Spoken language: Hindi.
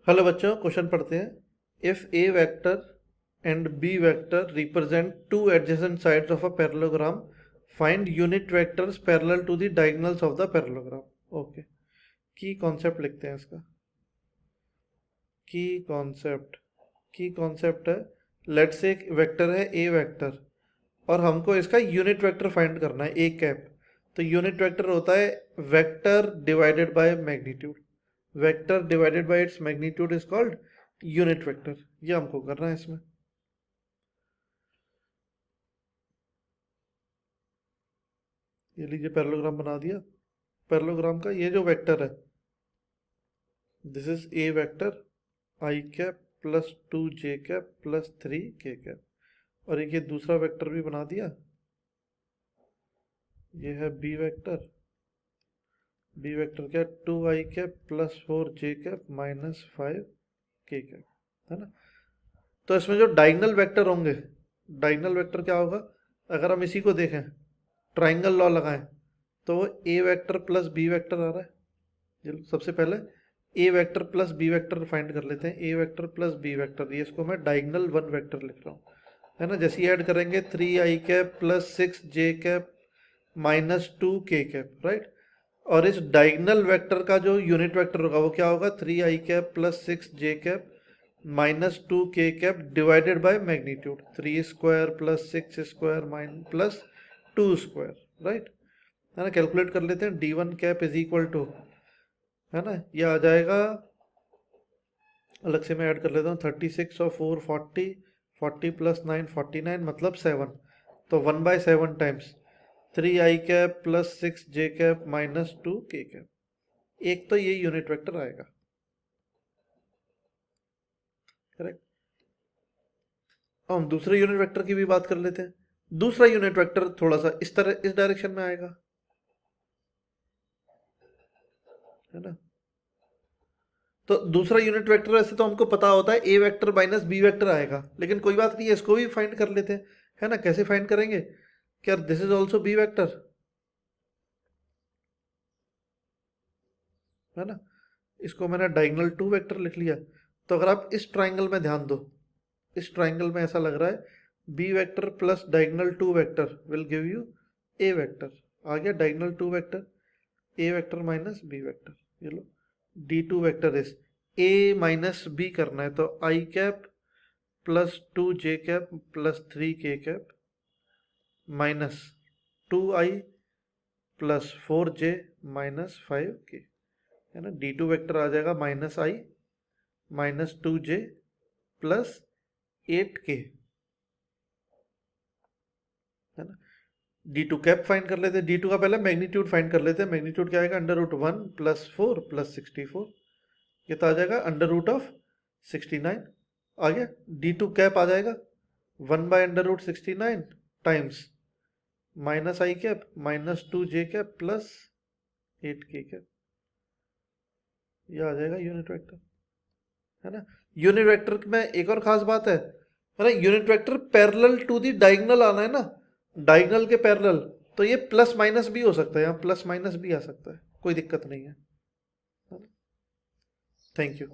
हेलो बच्चों, क्वेश्चन पढ़ते हैं। If a vector and b vector represent two adjacent sides of a parallelogram, find unit vectors parallel to the diagonals of the parallelogram. Okay, की कॉन्सेप्ट लिखते हैं इसका। की कॉन्सेप्ट है, लेट्स से एक वेक्टर है ए वेक्टर और हमको इसका यूनिट वेक्टर फाइंड करना है ए कैप। तो यूनिट वेक्टर होता है vector divided by magnitude. Vector divided by its magnitude is called unit vector. ये हमको करना है इसमें। ये लीजिए, पैरेललोग्राम बना दिया। पैरेललोग्राम का ये जो वेक्टर है, this is a vector I cap plus 2 J cap plus 3 K cap, और एक ये दूसरा वेक्टर भी बना दिया। ये है बी वेक्टर। बी वेक्टर क्या है? 2 i cap plus 4 J cap minus 5 के कैप, है ना। तो इसमें जो डायगोनल वेक्टर होंगे, डायगोनल वेक्टर क्या होगा? अगर हम इसी को देखें, ट्राइंगल लॉ लगाएं, तो वो A vector plus B vector आ रहा है। चलो सबसे पहले A vector plus B vector find कर लेते हैं। A vector plus B vector, ये इसको मैं डायगोनल वन वेक्टर लिख रहा हूँ, है ना। जैसे ऐड करेंगे 3 i cap plus 6 J cap minus 2 के कैप, राइट। और इस डायगोनल वेक्टर का जो यूनिट वेक्टर होगा वो क्या होगा? 3 i cap plus 6 J cap minus 2 के cap divided by magnitude. 3 square plus 6 square plus 2 square, right, है ना। कैलकुलेट कर लेते हैं। d1 cap is equal to, है ना, ये आ जाएगा, अलग से मैं ऐड कर लेता हूँ, 36 और 4 40, 40 प्लस 9 49, मतलब 7। तो 1/7 times 3 i cap plus 6 J cap minus 2 के कैप। एक तो ये यूनिट वेक्टर आएगा, करेक्ट। अब हम दूसरे यूनिट वेक्टर की भी बात कर लेते हैं। दूसरा यूनिट वेक्टर थोड़ा सा इस तरह, इस डायरेक्शन में आएगा, है ना। तो दूसरा यूनिट वेक्टर वैसे तो हमको पता होता है ए वेक्टर माइनस बी वेक्टर आएगा, लेकिन कोई बात नहीं है, इसको भी फाइंड कर लेते हैं, है ना। कैसे फाइंड करेंगे? क्या this is also be vector, है ना। इसको मैंने डायगोनल 2 वेक्टर लिख लिया। तो अगर आप इस ट्राइंगल में ध्यान दो, इस ट्राइंगल में ऐसा लग रहा है B vector plus diagonal 2 vector will give you a vector. आ गया diagonal 2 vector, A vector minus B vector. ये लो, d2 vector is A minus B करना है, तो i cap plus 2 J cap plus 3 K cap minus 2i plus 4j minus 5k, है ना। d2 वेक्टर आ जाएगा minus i minus 2j plus 8k, है ना। d2 कैप फाइंड कर लेते हैं। d2 का पहले मैग्नीट्यूड फाइंड कर लेते हैं। मैग्नीट्यूड क्या आएगा? √1 प्लस 4 प्लस 64, ये तो आ जाएगा √69। आ गया। d2 कैप आ जाएगा 1/√69 times minus i cap minus 2 J cap plus 8 के कैप। ये आ जाएगा यूनिट वेक्टर, है ना। यूनिट वेक्टर में एक और खास बात है ना, unit vector parallel to the diagonal आना है ना, डायगोनल के पैरेलल। तो ये प्लस माइनस भी हो सकता है, यहाँ प्लस माइनस भी आ सकता है, कोई दिक्कत नहीं है। Thank you.